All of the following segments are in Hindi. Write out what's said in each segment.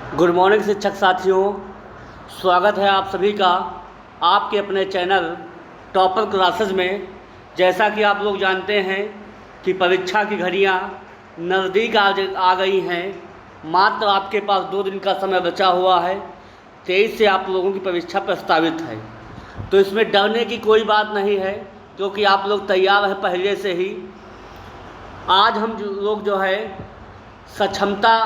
गुड मॉर्निंग शिक्षक साथियों, स्वागत है आप सभी का आपके अपने चैनल टॉपर क्लासेस में। जैसा कि आप लोग जानते हैं कि परीक्षा की घड़ियां नज़दीक आ गई हैं। मात्र आपके पास 2 दिन का समय बचा हुआ है। 23 से आप लोगों की परीक्षा प्रस्तावित है, तो इसमें डरने की कोई बात नहीं है, क्योंकि आप लोग तैयार हैं पहले से ही। आज हम लोग जो है सक्षमता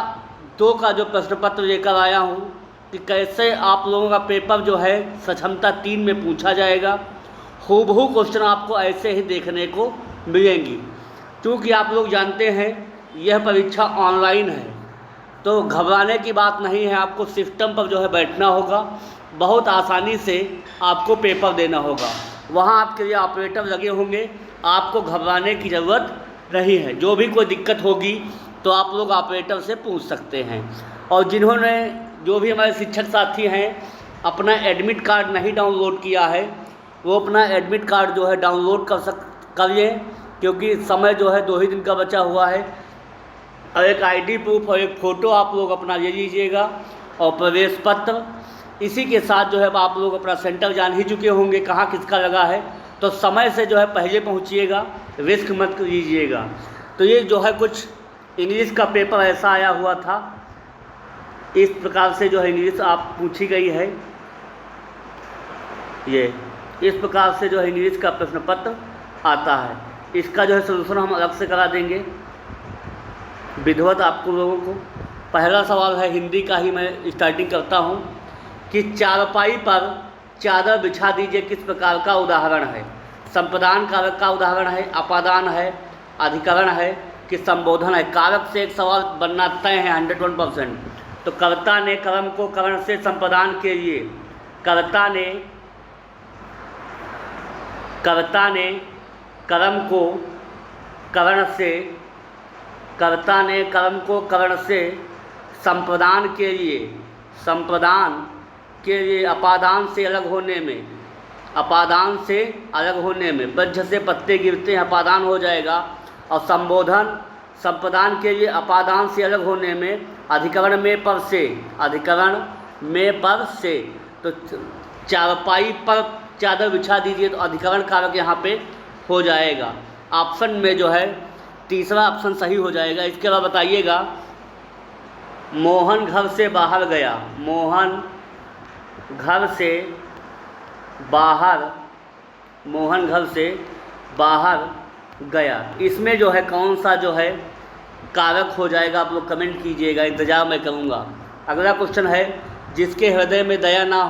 2 का जो प्रश्न पत्र लेकर आया हूँ कि कैसे आप लोगों का पेपर जो है सक्षमता 3 में पूछा जाएगा। हूबहू क्वेश्चन आपको ऐसे ही देखने को मिलेंगी। क्योंकि आप लोग जानते हैं यह परीक्षा ऑनलाइन है, तो घबराने की बात नहीं है। आपको सिस्टम पर जो है बैठना होगा, बहुत आसानी से आपको पेपर देना होगा। वहाँ आपके लिए ऑपरेटर लगे होंगे, आपको घबराने की ज़रूरत नहीं है। जो भी कोई दिक्कत होगी तो आप लोग ऑपरेटर से पूछ सकते हैं। और जिन्होंने जो भी हमारे शिक्षक साथी हैं अपना एडमिट कार्ड नहीं डाउनलोड किया है, वो अपना एडमिट कार्ड जो है डाउनलोड कर लें, क्योंकि समय जो है 2 ही दिन का बचा हुआ है। और एक आईडी प्रूफ और एक फ़ोटो आप लोग अपना ले लीजिएगा, और प्रवेश पत्र। इसी के साथ जो है आप लोग अपना सेंटर जान ही चुके होंगे कहाँ किसका लगा है, तो समय से जो है पहले पहुँचिएगा, रिस्क मत लीजिएगा। तो ये जो है कुछ इंग्लिश का पेपर ऐसा आया हुआ था, इस प्रकार से जो है इंग्लिश आप पूछी गई है। ये इस प्रकार से जो है इंग्लिश का प्रश्न पत्र आता है। इसका जो है सलूशन हम अलग से करा देंगे विधिवत आपको लोगों को। पहला सवाल है हिंदी का ही, मैं स्टार्टिंग करता हूँ कि चारपाई पर चादर बिछा दीजिए किस प्रकार का उदाहरण है। संप्रदान कारक का उदाहरण है, अपादान है, अधिकरण है कि संबोधन है। कारक से एक सवाल बनना तय है 101%। तो कर्ता ने कर्म को करण से संप्रदान के लिए, कर्ता ने कर्म को करण से, कर्ता ने कर्म को करण से संप्रदान के लिए अपादान से अलग होने में, वज्र से पत्ते गिरते हैं, अपादान हो जाएगा। और संबोधन संप्रदान के लिए अपादान से अलग होने में, अधिकरण में पर से। तो चारपाई पर चादर बिछा दीजिए, तो अधिकरण कारक यहाँ पे हो जाएगा। ऑप्शन में जो है तीसरा ऑप्शन सही हो जाएगा। इसके बाद बताइएगा, मोहन घर से बाहर गया। मोहन घर से बाहर गया। इसमें जो है कौन सा जो है कारक हो जाएगा, आप लोग कमेंट कीजिएगा, इंतज़ार मैं करूँगा। अगला क्वेश्चन है, जिसके हृदय में दया ना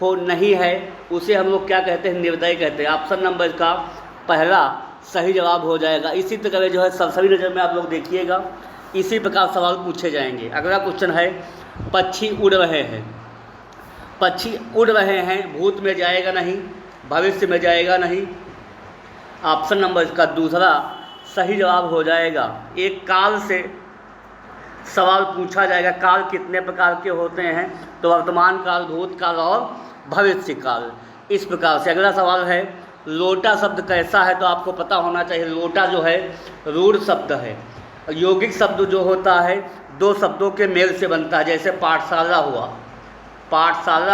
हो नहीं है उसे हम लोग क्या कहते हैं? निर्दय कहते हैं। ऑप्शन नंबर का पहला सही जवाब हो जाएगा। इसी तरह जो है सभी नज़र में आप लोग देखिएगा, इसी प्रकार सवाल पूछे जाएंगे। अगला क्वेश्चन है, पक्षी उड़ रहे हैं, भूत में जाएगा नहीं, भविष्य में जाएगा नहीं। ऑप्शन नंबर इसका दूसरा सही जवाब हो जाएगा। एक काल से सवाल पूछा जाएगा, काल कितने प्रकार के होते हैं? तो वर्तमान काल, भूतकाल और भविष्य काल। इस प्रकार से अगला सवाल है, लोटा शब्द कैसा है? तो आपको पता होना चाहिए, लोटा जो है रूढ़ शब्द है। यौगिक शब्द जो होता है 2 शब्दों के मेल से बनता है, जैसे पाठशाला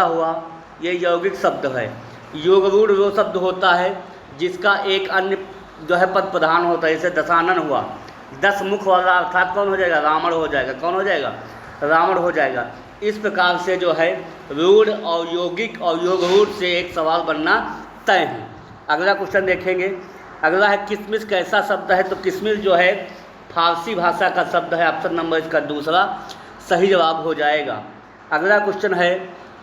हुआ, ये यौगिक शब्द है। योग रूढ़ वो शब्द होता है जिसका एक अन्य जो है पद प्रधान होता है, जैसे दशानन हुआ, 10 मुख वाला, अर्थात कौन हो जाएगा? रावण हो जाएगा। कौन हो जाएगा? रावण हो जाएगा। इस प्रकार से जो है रूढ़ और यौगिक और योग रूढ़ से एक सवाल बनना तय है। अगला क्वेश्चन देखेंगे। अगला है, किसमिस कैसा शब्द है? तो किसमिस जो है फारसी भाषा का शब्द है। ऑप्शन नंबर इसका दूसरा सही जवाब हो जाएगा। अगला क्वेश्चन है,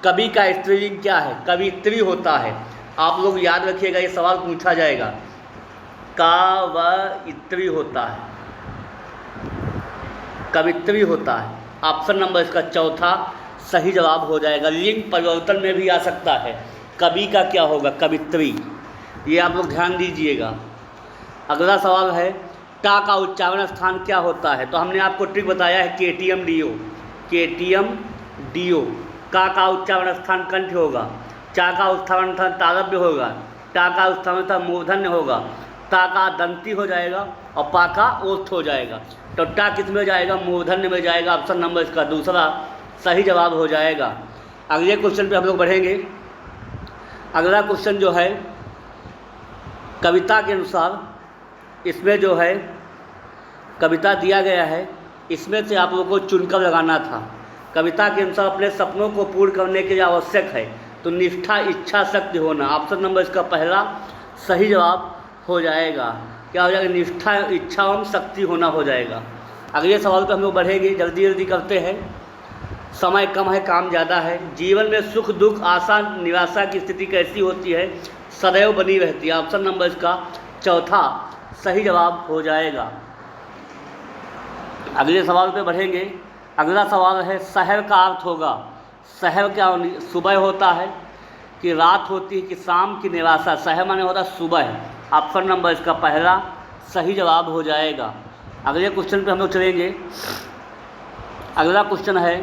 कवि का स्त्रीलिंग क्या है? कवित्री होता है। आप लोग याद रखिएगा, ये सवाल पूछा जाएगा। कवित्री होता है। ऑप्शन नंबर इसका चौथा सही जवाब हो जाएगा। लिंग परिवर्तन में भी आ सकता है। कवि का क्या होगा? कवित्री। ये आप लोग ध्यान दीजिएगा। अगला सवाल है, टा का उच्चारण स्थान क्या होता है? तो हमने आपको ट्रिक बताया है, केटीएम डीओ। का उच्चारण स्थान कंठ होगा। चा का उच्चारण स्थान तालव्य होगा। टा का उच्चारण स्थान मूर्धन्य होगा। ता का दंती हो जाएगा और पा का ओष्ठ हो जाएगा। तो टा किस में जाएगा? मूर्धन्य में जाएगा। ऑप्शन नंबर इसका दूसरा सही जवाब हो जाएगा। अगले क्वेश्चन पे हम लोग बढ़ेंगे। अगला क्वेश्चन जो है कविता के अनुसार, इसमें जो है कविता दिया गया है, इसमें से आप लोगों को चुनकर लगाना था। कविता के अनुसार अपने सपनों को पूर्ण करने के लिए आवश्यक है तो निष्ठा, इच्छा, शक्ति होना। ऑप्शन नंबर इसका पहला सही जवाब हो जाएगा। क्या हो जाएगा? निष्ठा, इच्छा एवं शक्ति होना हो जाएगा। अगले सवाल पर हम लोग बढ़ेंगे, जल्दी जल्दी करते हैं, समय कम है, काम ज़्यादा है। जीवन में सुख दुख, आशा निराशा की स्थिति कैसी होती है? सदैव बनी रहती है। ऑप्शन नंबर इसका चौथा सही जवाब हो जाएगा। अगले सवाल पे बढ़ेंगे। अगला सवाल है शहर का अर्थ होगा। शहर क्या सुबह होता है कि रात होती है कि शाम की निराशा? शहर माने होता है सुबह। ऑप्शन नंबर इसका पहला सही जवाब हो जाएगा। अगले क्वेश्चन पे हम लोग चलेंगे। अगला क्वेश्चन है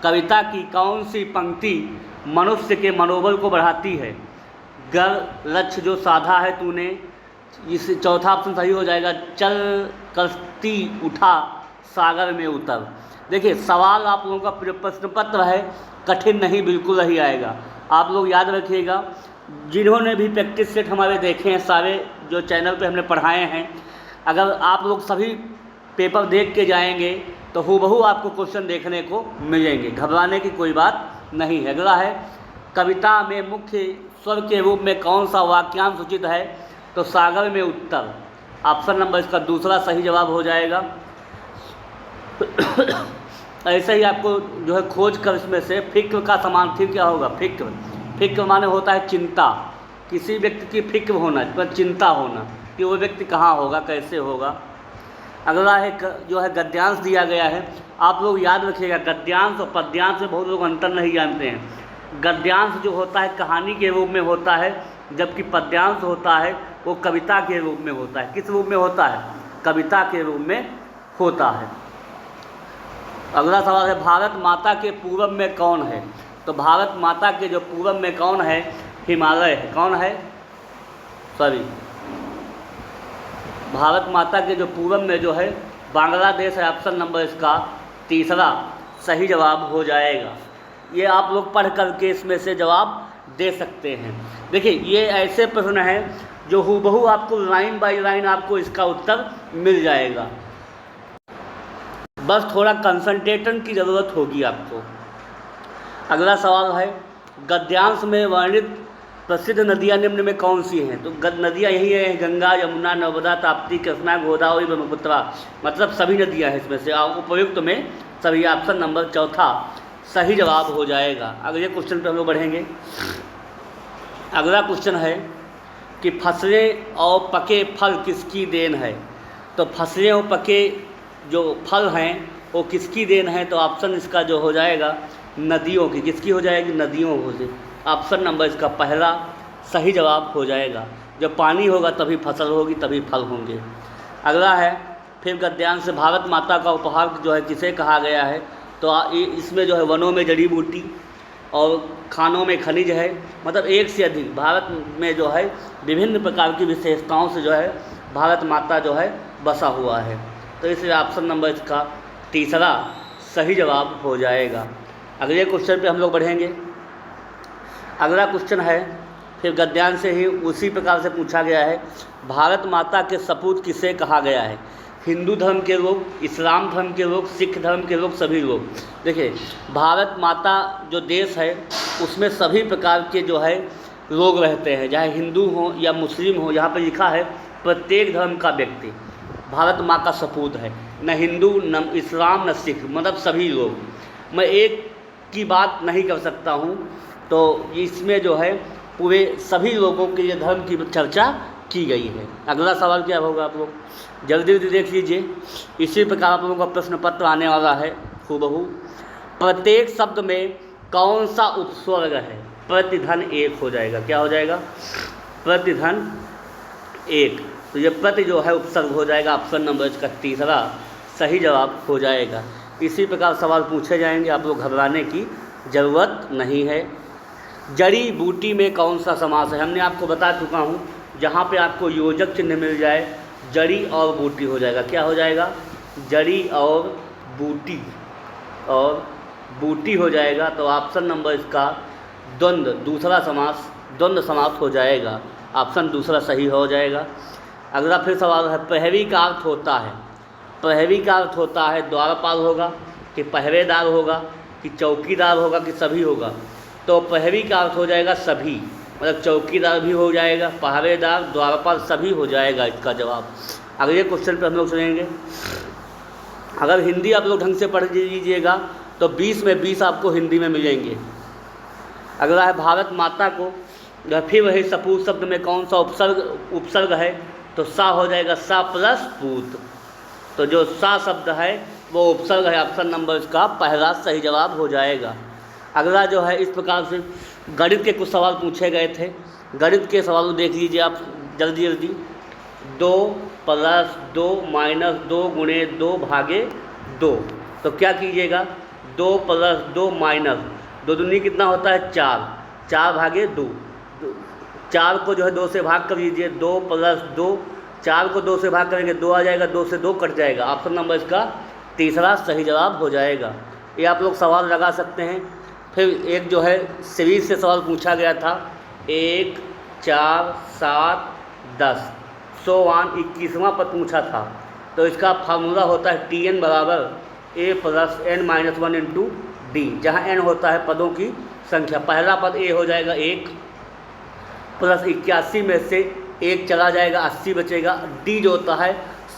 कविता की कौन सी पंक्ति मनुष्य के मनोबल को बढ़ाती है? गर लक्ष्य जो साधा है तूने, इस चौथा ऑप्शन सही हो जाएगा। चल कश्ती उठा सागर में उतर। देखिए सवाल आप लोगों का प्रश्न पत्र है, कठिन नहीं, बिल्कुल नहीं आएगा। आप लोग याद रखिएगा, जिन्होंने भी प्रैक्टिस सेट हमारे देखे हैं, सारे जो चैनल पे हमने पढ़ाए हैं, अगर आप लोग सभी पेपर देख के जाएंगे तो हूबहू आपको क्वेश्चन देखने को मिलेंगे, घबराने की कोई बात नहीं है। अगला है कविता में मुख्य स्वर के रूप में कौन सा वाक्यांश उचित है? तो सागर में उत्तर। ऑप्शन नंबर इसका दूसरा सही जवाब हो जाएगा। ऐसे ही आपको जो है खोज कर इसमें से फिक्र का समानार्थी क्या होगा? फिक्र। फिक्र माने होता है चिंता, किसी व्यक्ति की फिक्र होना, पर चिंता होना कि वो व्यक्ति कहाँ होगा, कैसे होगा। अगला है जो है गद्यांश दिया गया है। आप लोग याद रखिएगा, गद्यांश और पद्यांश में बहुत लोग अंतर नहीं जानते हैं। गद्यांश जो होता है कहानी के रूप में होता है, जबकि पद्यांश होता है वो कविता के रूप में होता है। किस रूप में होता है? कविता के रूप में होता है। अगला सवाल है भारत माता के पूरब में कौन है? तो भारत माता के जो पूरब में कौन है? हिमालय है। कौन है? सॉरी, भारत माता के जो पूरब में जो है बांग्लादेश है। ऑप्शन नंबर इसका तीसरा सही जवाब हो जाएगा। ये आप लोग पढ़ करके इसमें से जवाब दे सकते हैं। देखिए ये ऐसे प्रश्न हैं जो हूबहू आपको लाइन बाय लाइन आपको इसका उत्तर मिल जाएगा, बस थोड़ा कंसंट्रेशन की ज़रूरत होगी आपको। अगला सवाल है गद्यांश में वर्णित प्रसिद्ध नदियाँ निम्न में कौन सी हैं? तो नदियाँ यही हैं, गंगा, यमुना, नर्मदा, ताप्ती, कृष्णा, गोदावरी, ब्रह्मपुत्रा। मतलब सभी नदियाँ हैं इसमें से, उपयुक्त में सभी। ऑप्शन नंबर चौथा सही जवाब हो जाएगा। अगले क्वेश्चन पर हम लोग बढ़ेंगे। अगला क्वेश्चन है कि फसले और पके फल किसकी देन है? तो फसलें और पके जो फल हैं वो किसकी देन है? तो ऑप्शन इसका जो हो जाएगा नदियों की। किसकी हो जाएगी? नदियों की। ऑप्शन नंबर इसका पहला सही जवाब हो जाएगा। जब पानी होगा तभी फसल होगी, तभी फल होंगे। अगला है फिर गद्यांश से भारत माता का उपहार जो है किसे कहा गया है? तो इसमें जो है वनों में जड़ी बूटी और खानों में खनिज है। मतलब एक से अधिक भारत में जो है विभिन्न प्रकार की विशेषताओं से जो है भारत माता जो है बसा हुआ है। तो इसलिए ऑप्शन नंबर इसका तीसरा सही जवाब हो जाएगा। अगले क्वेश्चन पे हम लोग बढ़ेंगे। अगला क्वेश्चन है फिर गद्यांश से ही उसी प्रकार से पूछा गया है, भारत माता के सपूत किसे कहा गया है? हिंदू धर्म के लोग, इस्लाम धर्म के लोग, सिख धर्म के लोग, सभी लोग। देखिए भारत माता जो देश है उसमें सभी प्रकार के जो है लोग रहते हैं, चाहे हिंदू हो या मुस्लिम हो। यहाँ पर लिखा है प्रत्येक धर्म का व्यक्ति भारत माँ का सपूत है, न हिंदू, न इस्लाम, न सिख, मतलब सभी लोग। मैं एक की बात नहीं कर सकता हूँ, तो इसमें जो है पूरे सभी लोगों के लिए धर्म की चर्चा की गई है। अगला सवाल क्या होगा? आप लोग जल्दी जल्दी देख लीजिए। इसी प्रकार आप लोगों का प्रश्न पत्र आने वाला है हूबहू। प्रत्येक शब्द में कौन सा उपस्वर्ग है? प्रतिधन एक हो जाएगा। क्या हो जाएगा? प्रतिधन एक। तो ये प्रति जो है उपसर्ग हो जाएगा। ऑप्शन नंबर इसका तीसरा सही जवाब हो जाएगा। इसी प्रकार सवाल पूछे जाएंगे, आप लोग घबराने की ज़रूरत नहीं है। जड़ी बूटी में कौन सा समास है? हमने आपको बता चुका हूँ, जहाँ पे आपको योजक चिन्ह मिल जाए जड़ी और बूटी हो जाएगा। क्या हो जाएगा? जड़ी और बूटी और बूटी हो जाएगा। तो ऑप्शन नंबर इसका द्वंद्व दूसरा समास द्वंद्व समास हो जाएगा। ऑप्शन दूसरा सही हो जाएगा। अगला फिर सवाल है, प्रहरी का अर्थ होता है। प्रहरी का अर्थ होता है द्वारपाल होगा कि पहरेदार होगा कि चौकीदार होगा कि सभी होगा। तो प्रहरी का अर्थ हो जाएगा सभी, मतलब चौकीदार भी हो जाएगा, पहरेदार, द्वारपाल सभी हो जाएगा इसका जवाब। अगले क्वेश्चन पर हम लोग सुनेंगे। अगर हिंदी आप लोग ढंग से पढ़ लीजिएगा तो 20 में 20 आपको हिंदी में मिलेंगे। अगला है, भारत माता को फिर वही सपूत शब्द में कौन सा उपसर्ग है। तो सा हो जाएगा सा प्लस पूत। तो जो सा शब्द है वो उपसर्ग है। ऑप्शन नंबर इसका पहला सही जवाब हो जाएगा। अगला जो है, इस प्रकार से गणित के कुछ सवाल पूछे गए थे। गणित के सवाल देख लीजिए आप जल्दी जल्दी। 2 + 2 - 2 गुणे 2 भागे 2। तो क्या कीजिएगा, 2 + 2 - 2 दूनी कितना होता है 4, 4 भागे 2। 4 को जो है 2 से भाग कर लीजिए, 2 + 2, 4 को 2 से भाग करेंगे 2 आ जाएगा, 2 से 2 कट जाएगा। ऑप्शन नंबर इसका तीसरा सही जवाब हो जाएगा। ये आप लोग सवाल लगा सकते हैं। फिर एक जो है सीरीज से सवाल पूछा गया था, 1, 4, 7, 10 100 21वां पद पूछा था। तो इसका फार्मूला होता है Tn = A + n - 1 × D, जहाँ n होता है पदों की संख्या। पहला पद A हो जाएगा 1 + 81 में से 1 चला जाएगा, 80 बचेगा। D जो होता है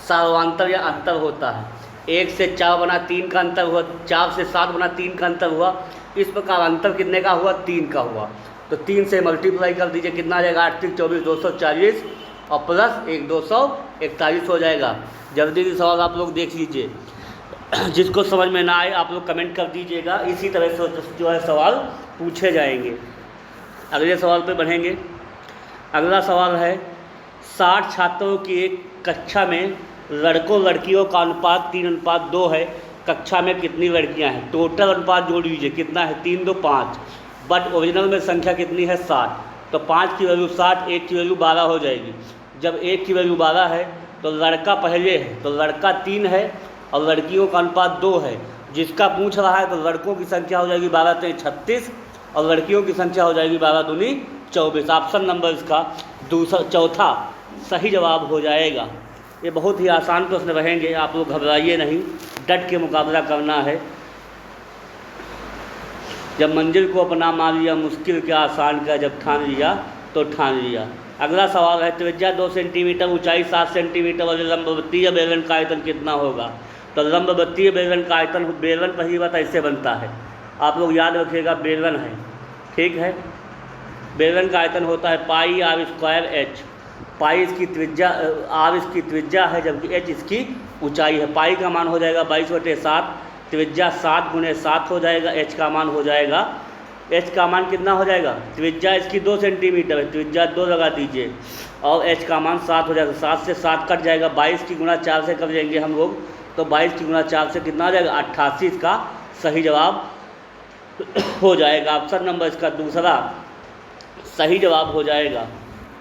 सर्वांतर या अंतर होता है। 1 से 4 बना 3 का अंतर हुआ, 4 से 7 बना 3 का अंतर हुआ। इस प्रकार अंतर कितने का हुआ, 3 का हुआ। तो 3 से मल्टीप्लाई कर दीजिए, कितना आ जाएगा 8 × 3 = 24, 240 और प्लस 1 241 हो जाएगा। जल्दी से सवाल आप लोग देख लीजिए। जिसको समझ में ना आए आप लोग कमेंट कर दीजिएगा। इसी तरह से जो है सवाल पूछे जाएंगे। अगले सवाल पे बढ़ेंगे। अगला सवाल है, 60 छात्रों की एक कक्षा में लड़कों लड़कियों का अनुपात 3:2 है। कक्षा में कितनी लड़कियां हैं? टोटल अनुपात जोड़ लीजिए, कितना है 3 2 5, बट ओरिजिनल में संख्या कितनी है 60। तो 5 की वैल्यू 60, 1 की वैल्यू 12 हो जाएगी। जब 1 की वैल्यू 12 है तो लड़का पहले है, तो लड़का 3 है और लड़कियों का अनुपात 2 है। जिसका पूछ रहा है तो लड़कों की संख्या हो जाएगी 12 × 3 = 36 और लड़कियों की संख्या हो जाएगी 12 × 2 = 24। ऑप्शन नंबर इसका चौथा सही जवाब हो जाएगा। ये बहुत ही आसान प्रश्न रहेंगे, आप लोग घबराइए नहीं, डट के मुकाबला करना है। जब मंजिल को अपना मान लिया, मुश्किल क्या आसान क्या, जब ठान लिया तो ठान लिया। अगला सवाल है, त्रिज्या 2 सेंटीमीटर, ऊंचाई 7 सेंटीमीटर वाले लंबवृत्तीय बेलन का आयतन कितना होगा? तो लंबवृत्तीय बेलन का आयतन, बेलन पहली बात ऐसे बनता है, आप लोग याद रखिएगा, बेलन है, ठीक है। बेलन का आयतन होता है πr²h। पाई इसकी त्रिज्या, आर इसकी त्रिज्या है, जबकि एच इसकी ऊंचाई है। पाई का मान हो जाएगा 22/7, त्रिज्या 7 × 7 हो जाएगा। एच का मान हो जाएगा, एच का मान कितना हो जाएगा, त्रिज्या इसकी 2 सेंटीमीटर है, त्रिज्या 2 लगा दीजिए और एच का मान 7 हो जाएगा। 7 से 7 कट जाएगा, 22 की गुणा 4 से कर देंगे हम लोग, तो 22 की गुणा 4 से कितना आ जाएगा 88। इसका सही जवाब हो जाएगा। ऑप्शन नंबर इसका दूसरा सही जवाब हो जाएगा।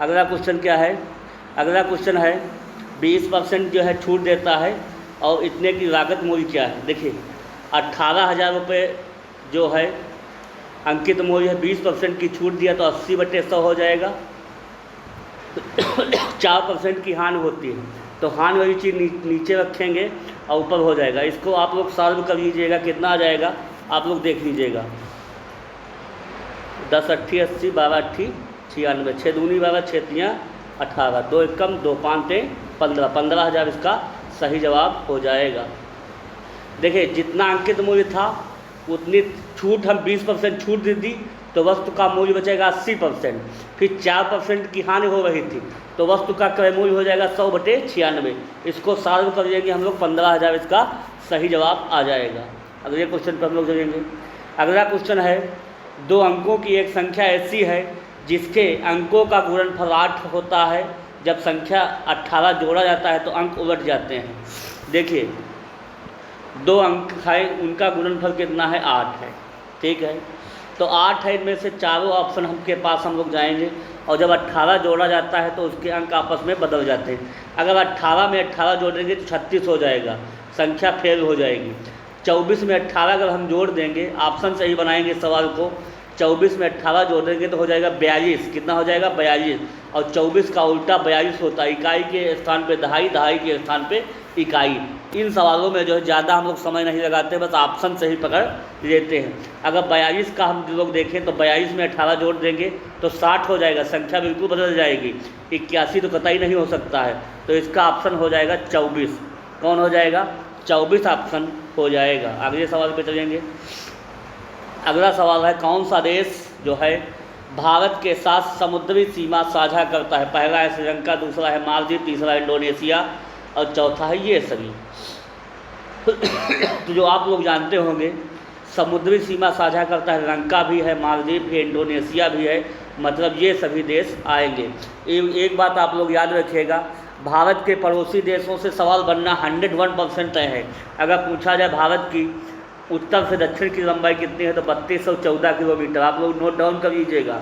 अगला क्वेश्चन क्या है? अगला क्वेश्चन है, 20% जो है छूट देता है और इतने की लागत मूल्य क्या है? देखिए 18,000 रुपये जो है अंकित मूल्य है, 20% की छूट दिया तो 80/100 हो जाएगा। 4% की हानि होती है तो हानि वाली चीज़ नीचे रखेंगे और ऊपर हो जाएगा। इसको आप लोग सॉल्व कर लीजिएगा, कितना आ जाएगा आप लोग देख लीजिएगा। 10 8 80, 12 8 96, 6 दूनी 12, 6 3 18, 2 एकम 2 5 15, 15,000 इसका सही जवाब हो जाएगा। देखिए जितना अंकित मूल्य था उतनी छूट, हम 20% छूट दे दी तो वस्तु का मूल्य बचेगा 80%। फिर 4% की हानि हो रही थी तो वस्तु का क्रय मूल्य हो जाएगा 100/96। इसको सॉल्व कर देंगे हम लोग, 15,000 इसका सही जवाब आ जाएगा। अगले क्वेश्चन पर हम लोग चलेंगे। अगला क्वेश्चन है, 2 अंकों की एक संख्या ऐसी है जिसके अंकों का गुणनफल 8 होता है। जब संख्या 18 जोड़ा जाता है तो अंक उलट जाते हैं। देखिए 2 अंक है, उनका गुणनफल कितना है 8 है, ठीक है। तो 8 है, इनमें से चारों ऑप्शन हमके पास हम लोग जाएंगे और जब 18 जोड़ा जाता है तो उसके अंक आपस में बदल जाते हैं। अगर 18 में 18 जोड़ेंगे तो 36 हो जाएगा, संख्या फेल हो जाएगी। 24 में 18 अगर हम जोड़ देंगे, ऑप्शन से ही बनाएंगे सवाल को, 24 में 18 जोड़ देंगे तो हो जाएगा 42। कितना हो जाएगा? 42। और 24 का उल्टा 42 होता है, इकाई के स्थान पे दहाई, दहाई के स्थान पे इकाई। इन सवालों में जो है ज़्यादा हम लोग समय नहीं लगाते, बस ऑप्शन से ही पकड़ लेते हैं। अगर 42 का हम लोग देखें तो 42 में 18 जोड़ देंगे तो 60 हो जाएगा, संख्या बिल्कुल बदल जाएगी। 81 तो कतई नहीं हो सकता है, तो इसका ऑप्शन हो जाएगा 24। कौन हो जाएगा? 24 ऑप्शन हो जाएगा। अगले सवाल पे चलेंगे। अगला सवाल है, कौन सा देश जो है भारत के साथ समुद्री सीमा साझा करता है? पहला है श्रीलंका, दूसरा है मालदीव, तीसरा है इंडोनेशिया और चौथा है ये सभी। तो जो आप लोग जानते होंगे, समुद्री सीमा साझा करता है, श्रीलंका भी है, मालदीव भी है, इंडोनेशिया भी है, मतलब ये सभी देश आएंगे। एक बात आप लोग याद रखिएगा, भारत के पड़ोसी देशों से सवाल बनना 101% तय है। अगर पूछा जाए भारत की उत्तर से दक्षिण की लंबाई कितनी है तो 3214 किलोमीटर, आप लोग नोट डाउन कर लीजिएगा।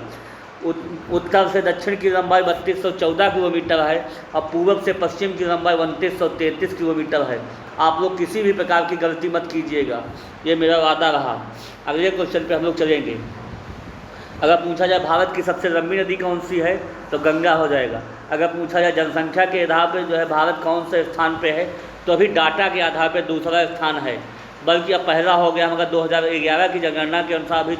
उत्तर से दक्षिण की लंबाई 3214 किलोमीटर है और पूर्व से पश्चिम की लंबाई 2933 किलोमीटर है। आप लोग किसी भी प्रकार की गलती मत कीजिएगा, ये मेरा वादा रहा। अगले क्वेश्चन पे हम लोग चलेंगे। अगर पूछा जाए भारत की सबसे लंबी नदी कौन सी है तो गंगा हो जाएगा। अगर पूछा जाए जनसंख्या के आधार पर जो है भारत कौन से स्थान पे है तो अभी डाटा के आधार पर दूसरा स्थान है, बल्कि अब पहला हो गया। मगर 2011 की जनगणना के अनुसार अभी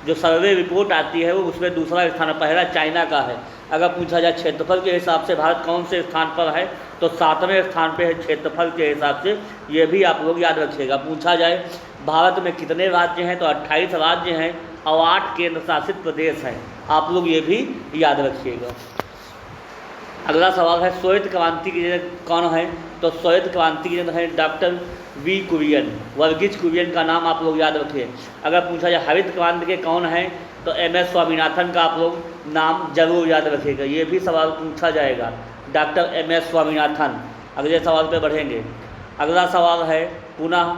जो सर्वे रिपोर्ट आती है वो उसमें दूसरा स्थान है, पहला चाइना का है। अगर पूछा जाए क्षेत्रफल के हिसाब से भारत कौन से स्थान पर है तो 7वें स्थान पे है क्षेत्रफल के हिसाब से, ये भी आप लोग याद रखिएगा। पूछा जाए भारत में कितने राज्य हैं तो 28 राज्य हैं और 8 केंद्र शासित प्रदेश हैं, आप लोग ये भी याद रखिएगा। अगला सवाल है, श्वेत क्रांति की जनक कौन है तो श्वेत क्रांति की जनक है डॉक्टर वी कुरियन, वर्गीज कुरियन का नाम आप लोग याद रखिए। अगर पूछा जाए हरित क्रांति के कौन है तो MS स्वामीनाथन का आप लोग नाम जरूर याद रखिएगा, ये भी सवाल पूछा जाएगा, डॉक्टर MS स्वामीनाथन। अगले सवाल पे बढ़ेंगे। अगला सवाल है, पुनः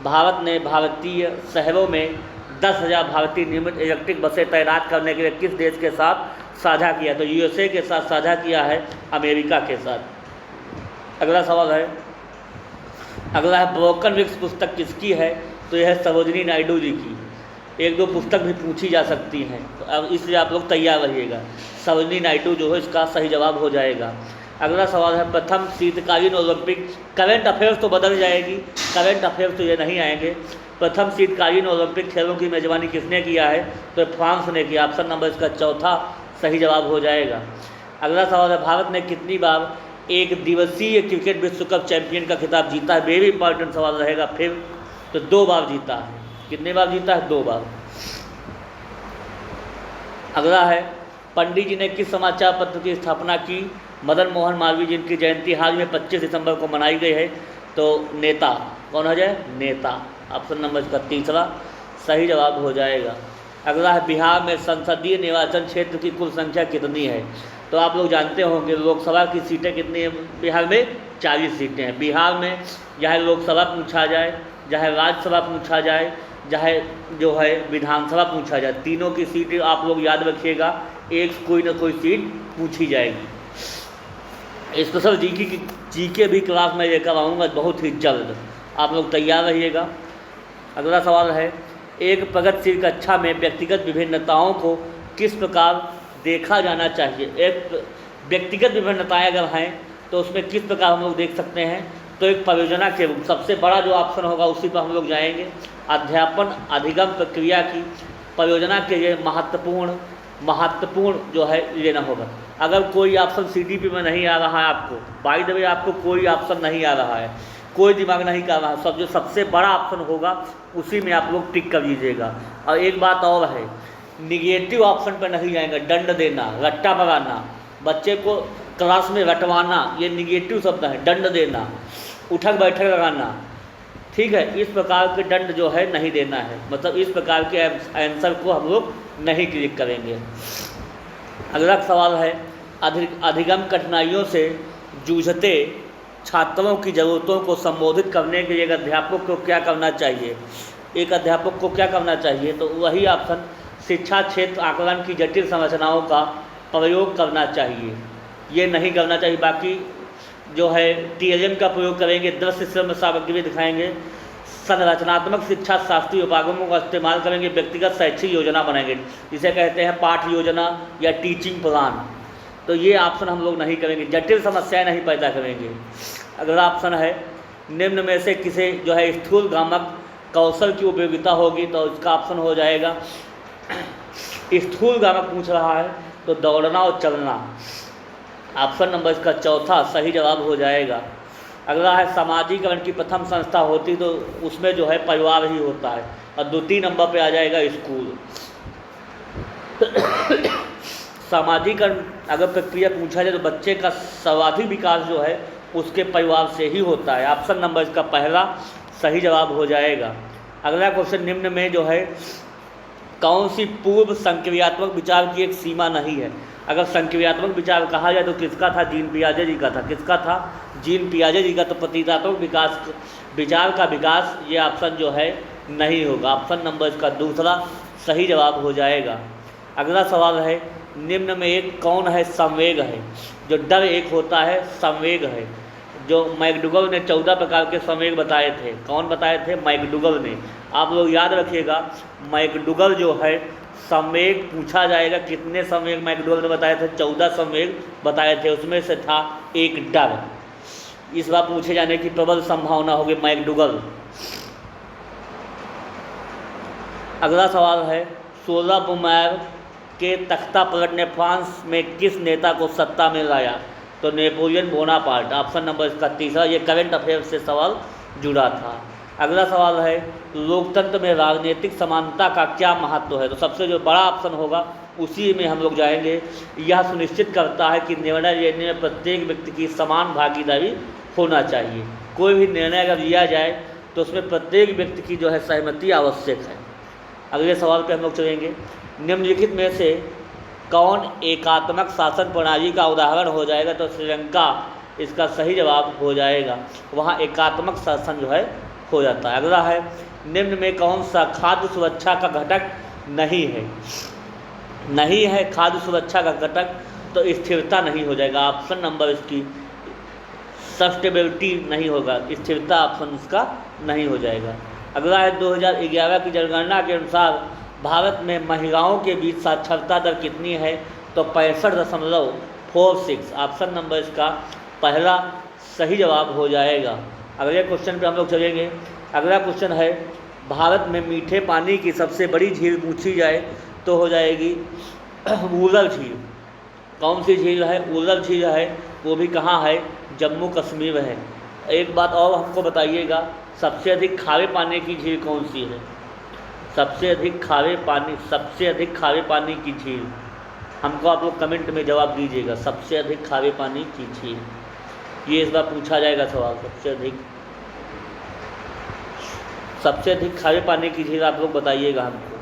भारत ने भारतीय शहरों में 10,000 भारतीय निर्मित इलेक्ट्रिक बसें तैनात करने के लिए किस देश के साथ साझा किया? तो USA के साथ साझा किया है, अमेरिका के साथ। अगला सवाल है, अगला है, ब्रोकन विंग्स पुस्तक किसकी है तो यह है सरोजिनी नायडू जी की। एक दो पुस्तक भी पूछी जा सकती हैं, तो अब इसलिए आप लोग तैयार रहिएगा। सरोजिनी नायडू जो है इसका सही जवाब हो जाएगा। अगला सवाल है, प्रथम शीतकालीन ओलंपिक, करंट अफेयर्स तो बदल जाएगी, करंट अफेयर्स तो ये नहीं आएंगे। प्रथम शीतकालीन ओलंपिक खेलों की मेजबानी किसने किया है तो फ्रांस ने किया, ऑप्शन नंबर इसका चौथा सही जवाब हो जाएगा। अगला सवाल है, भारत ने कितनी बार एक दिवसीय क्रिकेट विश्व कप चैंपियन का खिताब जीता है? वेरी इंपॉर्टेंट सवाल रहेगा फिर, तो 2 बार जीता है। कितने बार जीता है? 2 बार। अगला है, पंडित जी ने किस समाचार पत्र की स्थापना की? मदन मोहन मालवीय जिनकी जयंती हाल में 25 दिसंबर को मनाई गई है, तो नेता कौन हो जाए? नेता, ऑप्शन नंबर इसका तीसरा सही जवाब हो जाएगा। अगला है, बिहार में संसदीय निर्वाचन क्षेत्र की कुल संख्या कितनी है? तो आप लोग जानते होंगे लोकसभा की सीटें कितनी हैं बिहार में? 40 सीटें हैं बिहार में। चाहे लोकसभा पूछा जाए, चाहे राज्यसभा पूछा जाए, चाहे जो है विधानसभा पूछा जाए, तीनों की सीटें आप लोग याद रखिएगा, एक कोई ना कोई सीट पूछी जाएगी। स्पेशल जीके भी क्लास में लेकर आऊँगा बहुत ही जल्द, आप लोग तैयार रहिएगा। अगला सवाल है, एक प्रगतिशील कक्षा में व्यक्तिगत विभिन्नताओं को किस प्रकार देखा जाना चाहिए? एक व्यक्तिगत विभिन्नताएं अगर हैं तो उसमें किस प्रकार हम लोग देख सकते हैं तो एक परियोजना के रूप, सबसे बड़ा जो ऑप्शन होगा उसी पर हम लोग जाएंगे। अध्यापन अधिगम प्रक्रिया की परियोजना के लिए महत्वपूर्ण जो है लेना होगा। अगर कोई ऑप्शन CDP में नहीं आ रहा है आपको, बाय द वे आपको कोई ऑप्शन नहीं आ रहा है, कोई दिमाग नहीं कर रहा है, जो सबसे बड़ा ऑप्शन होगा उसी में आप लोग टिक कर लीजिएगा। और एक बात और है, निगेटिव ऑप्शन पर नहीं जाएंगे। दंड देना, रट्टा लगाना, बच्चे को क्लास में रटवाना, ये निगेटिव शब्द है। दंड देना, उठक बैठक लगाना, ठीक है, इस प्रकार के दंड जो है नहीं देना है, मतलब इस प्रकार के आंसर को हम लोग नहीं क्लिक करेंगे। अगला सवाल है, अधिगम कठिनाइयों से जूझते छात्रों की ज़रूरतों को संबोधित करने के लिए एक अध्यापक को क्या करना चाहिए? एक अध्यापक को क्या करना चाहिए तो वही ऑप्शन, शिक्षा क्षेत्र आकलन की जटिल संरचनाओं का प्रयोग करना चाहिए, ये नहीं करना चाहिए। बाकी जो है TLM का प्रयोग करेंगे, दृश्य श्रव्य सामग्री दिखाएंगे, संरचनात्मक शिक्षा शास्त्रीय उपागमों का इस्तेमाल करेंगे, व्यक्तिगत शैक्षिक योजना बनाएंगे, जिसे कहते हैं पाठ योजना या टीचिंग प्लान। तो ये ऑप्शन हम लोग नहीं करेंगे, जटिल समस्याएं नहीं पैदा करेंगे। अगला ऑप्शन है निम्न में से किसे जो है स्थूल गामक कौशल की उपयोगिता होगी, तो इसका ऑप्शन हो जाएगा स्थूल गामक पूछ रहा है तो दौड़ना और चलना। ऑप्शन नंबर इसका चौथा सही जवाब हो जाएगा। अगला है सामाजिकरण की प्रथम संस्था होती तो उसमें जो है परिवार ही होता है, और द्वितीय नंबर पे आ जाएगा स्कूल। सामाजिकरण अगर प्रक्रिया पूछा जाए तो बच्चे का सर्वाधिक विकास जो है उसके परिवार से ही होता है। ऑप्शन नंबर इसका पहला सही जवाब हो जाएगा। अगला क्वेश्चन निम्न में जो है कौन सी पूर्व संक्रियात्मक विचार की एक सीमा नहीं है। अगर संक्रियात्मक विचार कहा जाए तो किसका था, जीन पियाजे जी का था। किसका था, जीन पियाजे जी का। तो प्रतीकात्मक विकास विचार का विकास ये ऑप्शन जो है नहीं होगा। ऑप्शन नंबर इसका दूसरा सही जवाब हो जाएगा। अगला सवाल है निम्न में एक कौन है संवेग है। जो डर एक होता है संवेग है। जो मैकडूगल ने 14 प्रकार के संवेग बताए थे, कौन बताए थे, मैकडूगल ने। आप लोग याद रखिएगा मैकडूगल जो है संवेग पूछा जाएगा कितने संवेग मैकडूगल ने बताए थे, 14 संवेग बताए थे, उसमें से था एक डर। इस बार पूछे जाने की प्रबल संभावना होगी मैकडूगल। अगला सवाल है 16 बुमायर के तख्ता पलट ने फ्रांस में किस नेता को सत्ता में लाया। तो नेपोलियन बोनापार्ट। ऑप्शन नंबर इसका तीसरा। ये करंट अफेयर से सवाल जुड़ा था। अगला सवाल है लोकतंत्र में राजनीतिक समानता का क्या महत्व है। तो सबसे जो बड़ा ऑप्शन होगा उसी में हम लोग जाएंगे। यह सुनिश्चित करता है कि निर्णय लेने में प्रत्येक व्यक्ति की समान भागीदारी होना चाहिए। कोई भी निर्णय अगर लिया जाए तो उसमें प्रत्येक व्यक्ति की जो है सहमति आवश्यक है। अगले सवाल पे हम लोग चलेंगे निम्नलिखित में से कौन एकात्मक शासन प्रणाली का उदाहरण हो जाएगा। तो श्रीलंका इसका सही जवाब हो जाएगा। वहाँ एकात्मक शासन जो है हो जाता है। अगला है निम्न में कौन सा खाद्य सुरक्षा का घटक नहीं है। नहीं है खाद्य सुरक्षा का घटक तो स्थिरता नहीं हो जाएगा। ऑप्शन नंबर इसकी सस्टेनेबिलिटी नहीं होगा, स्थिरता ऑप्शन इसका नहीं हो जाएगा। अगला है 2011 की जनगणना के अनुसार भारत में महिलाओं के बीच साक्षरता दर कितनी है। तो 65.46। ऑप्शन नंबर इसका पहला सही जवाब हो जाएगा। अगले क्वेश्चन पे हम लोग चलेंगे। अगला क्वेश्चन है भारत में मीठे पानी की सबसे बड़ी झील पूछी जाए तो हो जाएगी उलर झील। कौन सी झील है, उलर झील है। वो भी कहाँ है, जम्मू कश्मीर है। एक बात और हमको बताइएगा सबसे अधिक खारे पानी की झील कौन सी है। सबसे अधिक खारे पानी की झील हमको आप लोग कमेंट में जवाब दीजिएगा। सबसे अधिक खारे पानी की झील ये इस बार पूछा जाएगा सवाल। सबसे अधिक खारे पानी की झील आप लोग बताइएगा हमको।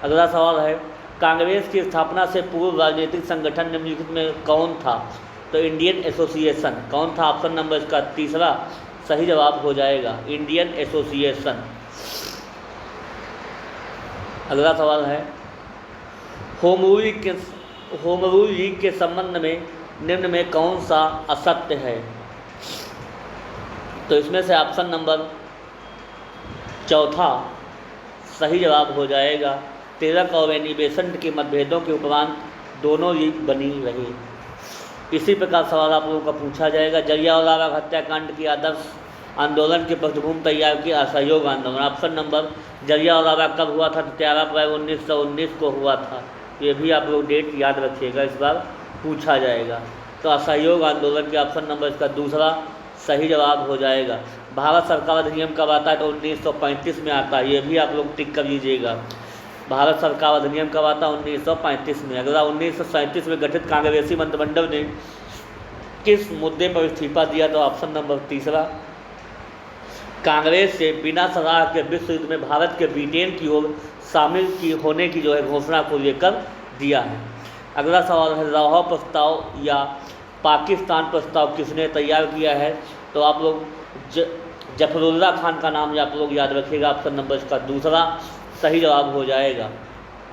अगला सवाल है कांग्रेस की स्थापना से पूर्व राजनीतिक संगठन निम्नलिखित में कौन था। तो इंडियन एसोसिएशन। कौन था, ऑप्शन नंबर इसका तीसरा सही जवाब हो जाएगा, इंडियन एसोसिएशन। अगला सवाल है होम रूल लीग के संबंध में निम्न में कौन सा असत्य है। तो इसमें से ऑप्शन नंबर चौथा सही जवाब हो जाएगा। तिलक और एनिबेशन के मतभेदों के उपरांत दोनों लीग बनी रही। इसी प्रकार सवाल आप लोगों का पूछा जाएगा जलियांवाला बाग हत्याकांड की आदर्श आंदोलन की पृष्ठभूमि तैयार की असहयोग आंदोलन। ऑप्शन नंबर जलियांवाला बाग कब हुआ था। तो 13 अप्रैल 1919 को हुआ था। ये भी आप लोग डेट याद रखिएगा, इस बार पूछा जाएगा। तो असहयोग आंदोलन के ऑप्शन नंबर इसका दूसरा सही जवाब हो जाएगा। भारत सरकार अधिनियम कब आता है। तो 1935 में आता है। ये भी आप लोग टिक कर लीजिएगा। भारत सरकार अधिनियम कब आता है, 1935 में। अगला 1937 में गठित कांग्रेसी मंत्रिमंडल ने किस मुद्दे पर इस्तीफा दिया। तो ऑप्शन नंबर तीसरा कांग्रेस से बिना सलाह के विश्व युद्ध में भारत के ब्रिटेन की ओर शामिल होने की जो है घोषणा को लेकर दिया है। अगला सवाल है लाहौर प्रस्ताव या पाकिस्तान प्रस्ताव किसने तैयार किया है। तो आप लोग जफरुल्लाह खान का नाम आप लोग याद रखिएगा। ऑप्शन नंबर इसका दूसरा सही जवाब हो जाएगा।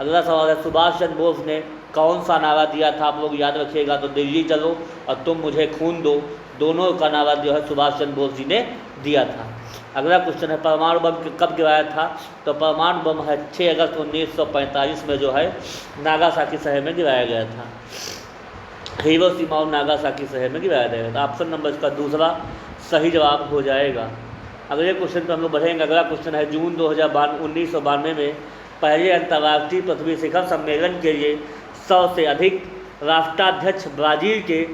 अगला सवाल है सुभाष चंद्र बोस ने कौन सा नारा दिया था। आप लोग याद रखिएगा। तो दिल्ली चलो और तुम मुझे खून दो, दोनों का नारा जो है सुभाष चंद्र बोस जी ने दिया था। अगला क्वेश्चन है परमाणु बम कब गिराया था? तो परमाणु बम है 6 अगस्त 1945 में जो है नागासाकी शहर में गिराया गया था। हिरोशिमा और नागासाकी शहर में गिराया गया था। ऑप्शन नंबर इसका दूसरा सही जवाब हो जाएगा। अगले क्वेश्चन पर हम लोग बढ़ेंगे। अगला क्वेश्चन है जून 1992 में पहले अंतर्राष्ट्रीय पृथ्वी शिखर सम्मेलन के लिए 100 से अधिक राष्ट्राध्यक्ष ब्राज़ील के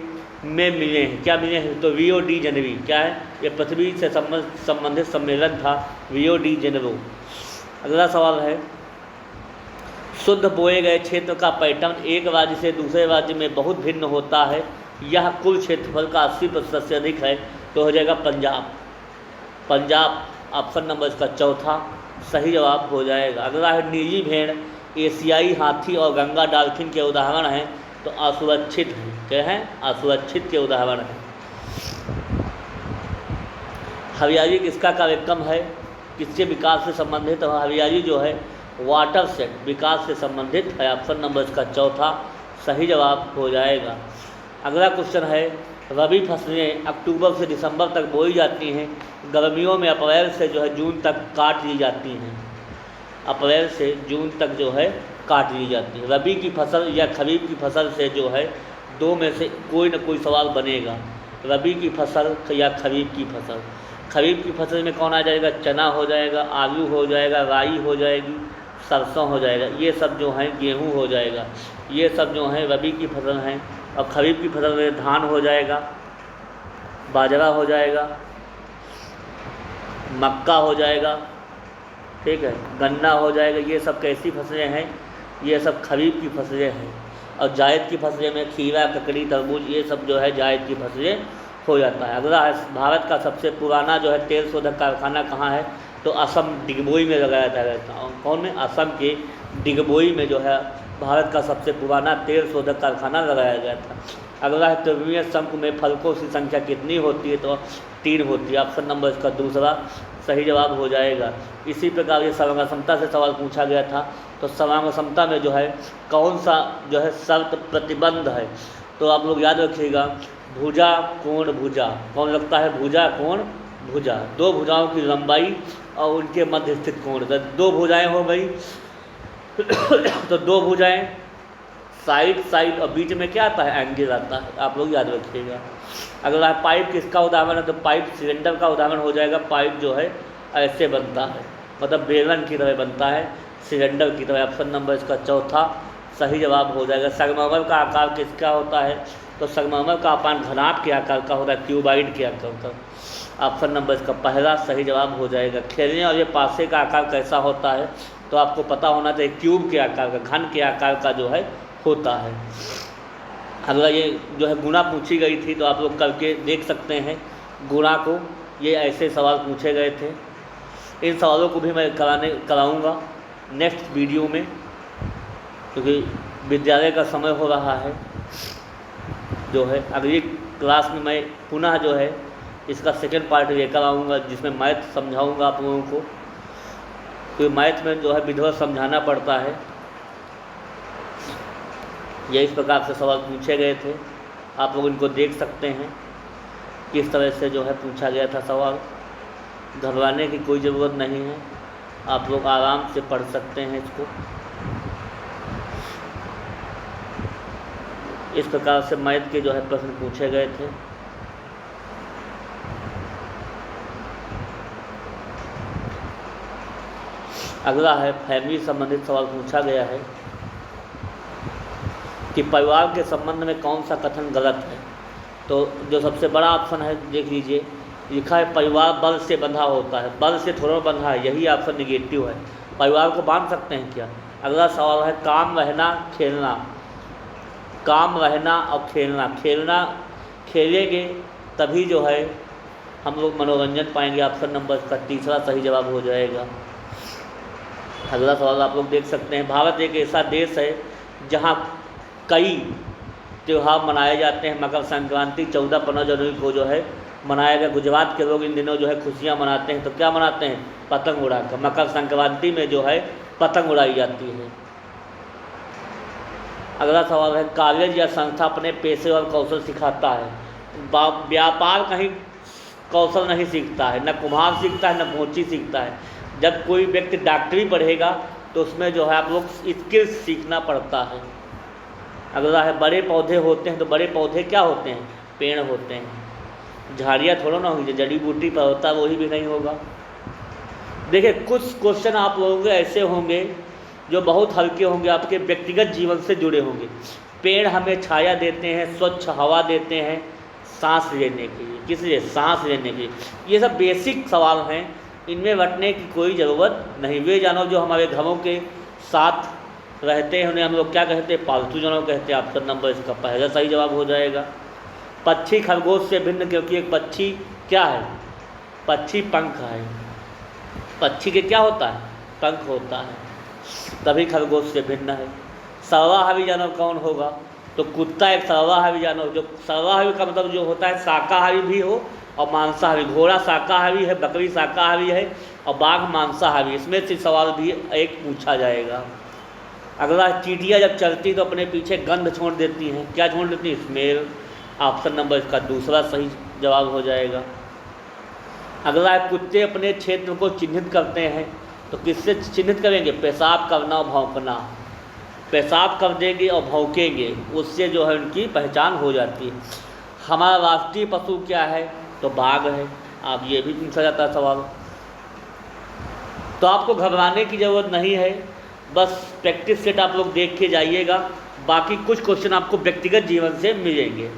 में मिले हैं। क्या मिले हैं? तो रियो डी जेनेरो। क्या है? ये पृथ्वी से संबंधित सम्मेलन था, रियो डी जेनेरो। अगला सवाल है शुद्ध बोए गए क्षेत्र का पैटर्न एक राज्य से दूसरे राज्य में बहुत भिन्न होता है। यह कुल क्षेत्रफल का 80% से अधिक है। तो हो जाएगा पंजाब। पंजाब ऑप्शन नंबर इसका चौथा सही जवाब हो जाएगा। अगला है नीली भेड़, एशियाई हाथी और गंगा डॉल्फिन के उदाहरण हैं। तो असुरक्षित हैं। क्या हैं? असुरक्षित के उदाहरण हैं। हरियाली किसका कार्यक्रम है? किसके विकास से संबंधित? हरियाली जो है वाटर सेट विकास से संबंधित है। ऑप्शन नंबर इसका चौथा सही जवाब हो जाएगा। अगला क्वेश्चन है रबी फसलें अक्टूबर से दिसंबर तक बोई जाती हैं। गर्मियों में अप्रैल से जो है जून तक काट ली जाती हैं। अप्रैल से जून तक जो है काट ली जाती है। रबी की फसल या खरीफ की फसल से जो है दो में से कोई ना कोई सवाल बनेगा। रबी की फसल या खरीफ की फसल। खरीफ की फसल में कौन आ जाएगा? चना हो जाएगा, आलू हो जाएगा, राई हो जाएगी, सरसों हो जाएगा। ये सब जो हैं गेहूं हो जाएगा। ये सब जो हैं रबी की फसल हैं। और खरीफ की फसल में धान हो जाएगा, बाजरा हो जाएगा, मक्का हो जाएगा, ठीक है, गन्ना हो जाएगा। ये सब कैसी फसलें हैं? ये सब खरीफ की फसलें हैं। और जायद की फसलें में खीरा, ककड़ी, तरबूज ये सब जो है जायद की फसलें हो जाता है। अगला है भारत का सबसे पुराना जो है तेल शोधक कारखाना कहाँ है? तो असम डिगबोई में लगाया था। कौन में? असम के डिगबोई में जो है भारत का सबसे पुराना तेल शोधक कारखाना लगाया गया था। अगला है त्रिविमीय शंकु में फलकों की संख्या कितनी होती है? तो 3 होती है। ऑप्शन नंबर इसका दूसरा सही जवाब हो जाएगा। इसी प्रकार ये सर्वांग समता से सवाल पूछा गया था। तो सर्वांग समता में जो है कौन सा जो है शर्त प्रतिबंध है? तो आप लोग याद रखिएगा भुजा कोण भुजा। कौन लगता है? भुजा कोण भुजा। 2 भुजाओं की लंबाई और उनके मध्य स्थित कोण। 2 भुजाएं हो गई तो 2 भुजाएं साइड और बीच में क्या आता है? एंगल आता है। आप लोग याद रखिएगा। अगला है पाइप किसका उदाहरण है? तो पाइप सिलेंडर का उदाहरण हो जाएगा। पाइप जो है ऐसे बनता है, मतलब बेलन की तरह बनता है, सिलेंडर की तरह। ऑप्शन नंबर इसका चौथा सही जवाब हो जाएगा। संगमरमर का आकार किसका होता है? तो संगमरमर का आकार घनाभ के आकार का होता है, क्यूबाइड के आकार का। ऑप्शन नंबर इसका पहला सही जवाब हो जाएगा। खेलने और ये पासे का आकार कैसा होता है? तो आपको पता होना चाहिए क्यूब के आकार का, घन के आकार का जो है होता है। अगला ये जो है गुणा पूछी गई थी, तो आप लोग करके देख सकते हैं गुणा को। ये ऐसे सवाल पूछे गए थे। इन सवालों को भी मैं कराऊंगा नेक्स्ट वीडियो में, क्योंकि विद्यालय का समय हो रहा है। जो है अगली क्लास में मैं पुनः जो है इसका सेकेंड पार्ट लेकर आऊँगा, जिसमें मैथ समझाऊँगा आप लोगों को। तो मैथ में जो है विधिवत समझाना पड़ता है। ये इस प्रकार से सवाल पूछे गए थे। आप लोग इनको देख सकते हैं किस तरह से जो है पूछा गया था सवाल। घबराने की कोई ज़रूरत नहीं है, आप लोग आराम से पढ़ सकते हैं इसको। इस प्रकार से मैथ के जो है प्रश्न पूछे गए थे। अगला है फैमिली संबंधित सवाल पूछा गया है कि परिवार के संबंध में कौन सा कथन गलत है? तो जो सबसे बड़ा ऑप्शन है देख लीजिए, लिखा है परिवार बल से बंधा होता है। बल से थोड़ा बंधा है, यही ऑप्शन निगेटिव है। परिवार को बांध सकते हैं क्या? अगला सवाल है काम रहना खेलना। काम रहना और खेलना। खेलना खेलेंगे तभी जो है हम लोग मनोरंजन पाएंगे। ऑप्शन नंबर इसका तीसरा सही जवाब हो जाएगा। अगला सवाल आप लोग देख सकते हैं, भारत एक ऐसा देश है जहाँ कई त्यौहार मनाए जाते हैं। मकर संक्रांति 14-15 जनवरी को जो है मनाया गया। गुजरात के लोग इन दिनों जो है खुशियाँ मनाते हैं। तो क्या मनाते हैं? पतंग उड़ाकर। मकर संक्रांति में जो है पतंग उड़ाई जाती है। अगला सवाल है कॉलेज या संस्था अपने पेशे और कौशल सिखाता है। व्यापार कहीं कौशल नहीं सीखता है, न कुम्हार सीखता है, न मोची सीखता है। जब कोई व्यक्ति डॉक्टरी पढ़ेगा तो उसमें जो है आप लोग स्किल्स सीखना पड़ता है। अगला है बड़े पौधे होते हैं, तो बड़े पौधे क्या होते हैं? पेड़ होते हैं। झाड़ियाँ थोड़ा ना होंगी, जो जड़ी बूटी पर होता है वही भी नहीं होगा। देखिए, कुछ क्वेश्चन आप लोगों के ऐसे होंगे जो बहुत हल्के होंगे, आपके व्यक्तिगत जीवन से जुड़े होंगे। पेड़ हमें छाया देते हैं, स्वच्छ हवा देते हैं, सांस लेने के लिए। किस लिए? सांस लेने के लिए। ये सब बेसिक सवाल हैं, इनमें बटने की कोई ज़रूरत नहीं। वे जानवर जो हमारे घरों के साथ रहते हैं उन्हें हम लोग क्या कहते हैं? पालतू जानवर कहते हैं। ऑप्शन नंबर इसका पहला सही जवाब हो जाएगा। पक्षी खरगोश से भिन्न, क्योंकि एक पक्षी क्या है? पक्षी पंख है। पक्षी के क्या होता है? पंख होता है, तभी खरगोश से भिन्न है। सर्वाहारी जानवर कौन होगा? तो कुत्ता एक सर्वाहारी जानवर। जो सर्वाहारी का मतलब जो होता है शाकाहारी भी हो और मांसाहारी। घोड़ा शाकाहारी है, बकरी शाकाहारी है और बाघ मांसाहारी। इसमें से सवाल भी एक पूछा जाएगा। अगला, चींटियाँ जब चलती तो अपने पीछे गंध छोड़ देती हैं। क्या छोड़ देती हैं? स्मेल। ऑप्शन नंबर इसका दूसरा सही जवाब हो जाएगा। अगला है, कुत्ते अपने क्षेत्र को चिन्हित करते हैं, तो किससे चिन्हित करेंगे? पेशाब करना और भौंकना। पेशाब कर देंगे और भौंकेंगे, उससे जो है उनकी पहचान हो जाती है। हमारा राष्ट्रीय पशु क्या है? तो बाघ है। आप ये भी पूछा जाता है सवाल। तो आपको घबराने की ज़रूरत नहीं है, बस प्रैक्टिस सेट आप लोग देख के जाइएगा। बाकी कुछ क्वेश्चन आपको व्यक्तिगत जीवन से मिलेंगे।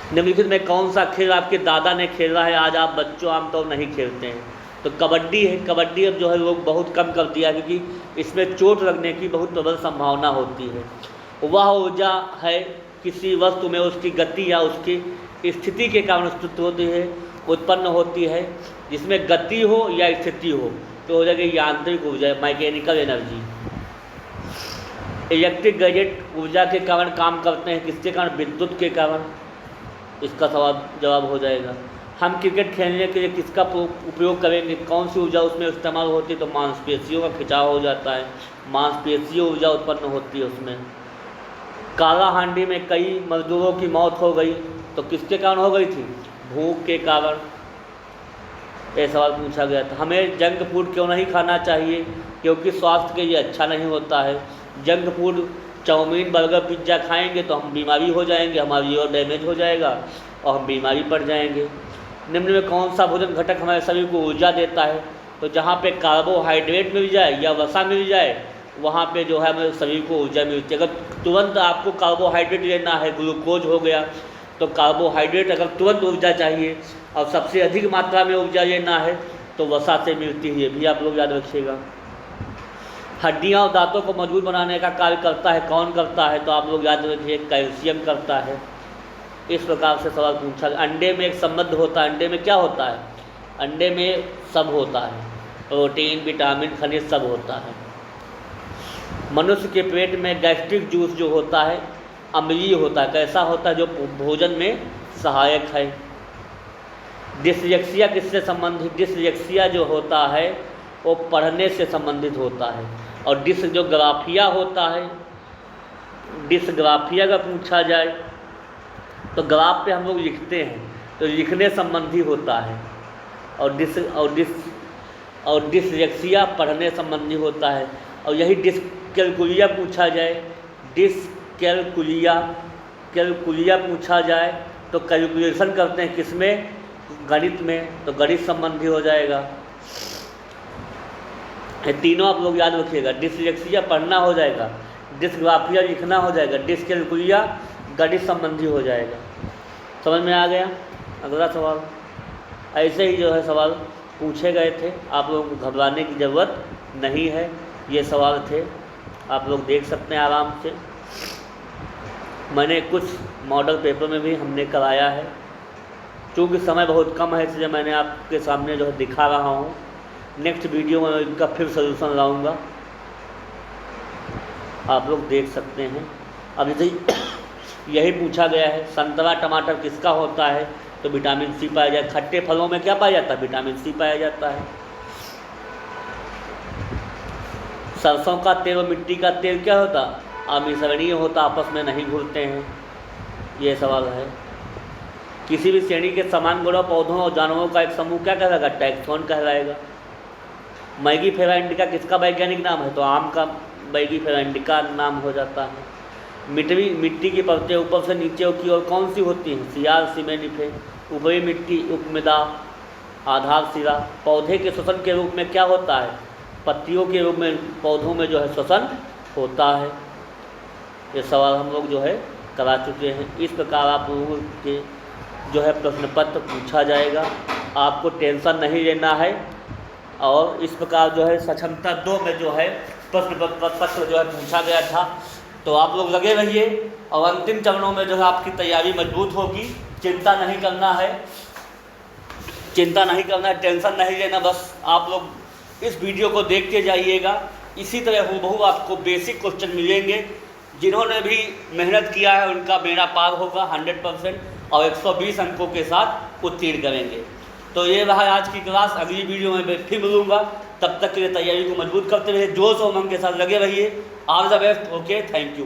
निम्नलिखित में कौन सा खेल आपके दादा ने खेला है, आज आप बच्चों आमतौर नहीं खेलते हैं? तो कबड्डी है। कबड्डी अब जो है लोग बहुत कम कर दिया, क्योंकि इसमें चोट लगने की बहुत प्रबल संभावना होती है। वह ऊर्जा है किसी वस्तु में उसकी गति या उसकी स्थिति के कारण उत्पन्न होती है। जिसमें गति हो या स्थिति हो तो हो जाएगी यांत्रिक ऊर्जा, मैकेनिकल एनर्जी। इलेक्ट्रिक गैजेट ऊर्जा के कारण काम करते हैं, किसके कारण? विद्युत के कारण। इसका जवाब हो जाएगा। हम क्रिकेट खेलने के लिए किसका उपयोग करेंगे? कौन सी ऊर्जा उसमें इस्तेमाल होती है? तो मांसपेशियों का खिंचाव हो जाता है, मांसपेशीय ऊर्जा उत्पन्न होती है उसमें। काला हांडी में कई मजदूरों की मौत हो गई, तो किसके कारण हो गई थी? भूख के कारण। ये सवाल पूछा गया था। हमें जंक फूड क्यों नहीं खाना चाहिए? क्योंकि स्वास्थ्य के लिए अच्छा नहीं होता है। Junk food, chowmein, burger, pizza खाएंगे तो हम बीमारी हो जाएंगे, हमारा लीवर डैमेज हो जाएगा और हम बीमारी पड़ जाएंगे। निम्न में कौन सा भोजन घटक हमारे शरीर को ऊर्जा देता है? तो जहाँ पे कार्बोहाइड्रेट मिल जाए या वसा मिल जाए, वहाँ पे जो है हमारे शरीर को ऊर्जा मिलती है। अगर तुरंत आपको कार्बोहाइड्रेट लेना है, ग्लूकोज हो गया, तो कार्बोहाइड्रेट अगर तुरंत ऊर्जा चाहिए और सबसे अधिक मात्रा में ऊर्जा लेना है तो वसा से मिलती है। ये भी आप लोग याद रखिएगा। हड्डियाँ और दांतों को मजबूत बनाने का कार्य करता है, कौन करता है? तो आप लोग याद रखिए, कैल्शियम करता है। इस प्रकार से सवाल पूछा। अंडे में एक संबंध होता है। अंडे में क्या होता है? अंडे में सब होता है, प्रोटीन, विटामिन, खनिज सब होता है। मनुष्य के पेट में गैस्ट्रिक जूस जो होता है अम्लीय होता है। कैसा होता है? जो भोजन में सहायक है। डिसलेक्सिया किससे संबंधित? डिसलेक्सिया जो होता है वो पढ़ने से संबंधित होता है। और डिसग्राफिया होता है, डिसग्राफिया का पूछा जाए तो ग्राफ पे हम लोग लिखते हैं तो लिखने संबंधी होता है। और डिसलेक्सिया पढ़ने संबंधी होता है। और यही डिसकैलकुलिया पूछा जाए, कैलकुलिया पूछा जाए तो कैलकुलेशन करते हैं किसमें? गणित में, तो गणित संबंधी हो जाएगा। ये तीनों आप लोग याद रखिएगा। डिसलेक्सिया पढ़ना हो जाएगा, डिसग्राफिया लिखना हो जाएगा, डिसकैलकुलिया गणित संबंधी हो जाएगा। समझ में आ गया? अगला सवाल। ऐसे ही जो है सवाल पूछे गए थे, आप लोगों को घबराने की ज़रूरत नहीं है। ये सवाल थे, आप लोग देख सकते हैं आराम से। मैंने कुछ मॉडल पेपर में भी हमने कराया है। चूँकि समय बहुत कम है इसलिए मैंने आपके सामने जो है दिखा रहा हूँ। नेक्स्ट वीडियो में इनका फिर सलूशन लाऊंगा, आप लोग देख सकते हैं। अब जैसे यही पूछा गया है, संतरा टमाटर किसका होता है? तो विटामिन सी पाया जाता है। खट्टे फलों में क्या पाया जाता है? विटामिन सी पाया जाता है। सरसों का तेल और मिट्टी का तेल क्या होता? अमिश्रणीय होता, आपस में नहीं घुलते हैं। ये सवाल है। किसी भी श्रेणी के समान गुणों पौधों और जानवरों का एक समूह क्या कहलाएगा? टैक्सॉन कहलाएगा। मैगीफेरा इंडिका किसका वैज्ञानिक नाम है? तो आम का मैगीफेरा इंडिका नाम हो जाता है। मिट्टी की परतें ऊपर से नीचे की ओर कौन सी होती हैं? सियार, सिमेनिफे। ऊपरी मिट्टी, उपमृदा, आधार सिरा। पौधे के श्वसन के रूप में क्या होता है? पत्तियों के रूप में पौधों में जो है श्वसन होता है। ये सवाल हम लोग जो है करा चुके हैं। इस प्रकार आप लोगों के जो है प्रश्न पत्र पूछा जाएगा, आपको टेंशन नहीं लेना है। और इस प्रकार जो है सक्षमता 2 में जो है प्रश्न पत्र जो है पूछा गया था। तो आप लोग लगे रहिए और अंतिम चरणों में जो है आपकी तैयारी मजबूत होगी। चिंता नहीं करना है, टेंशन नहीं लेना। बस आप लोग इस वीडियो को देखते जाइएगा। इसी तरह हूबहू आपको बेसिक क्वेश्चन मिलेंगे। जिन्होंने भी मेहनत किया है उनका बेड़ा पार होगा 100% और 120 अंकों के साथ उत्तीर्ण करेंगे। तो ये रहा आज की क्लास। अगली वीडियो में मैं फिर मिलूँगा। तब तक के लिए तैयारी को मजबूत करते रहिए, जोश और उमंग के साथ लगे रहिए। All the best. Okay, thank you.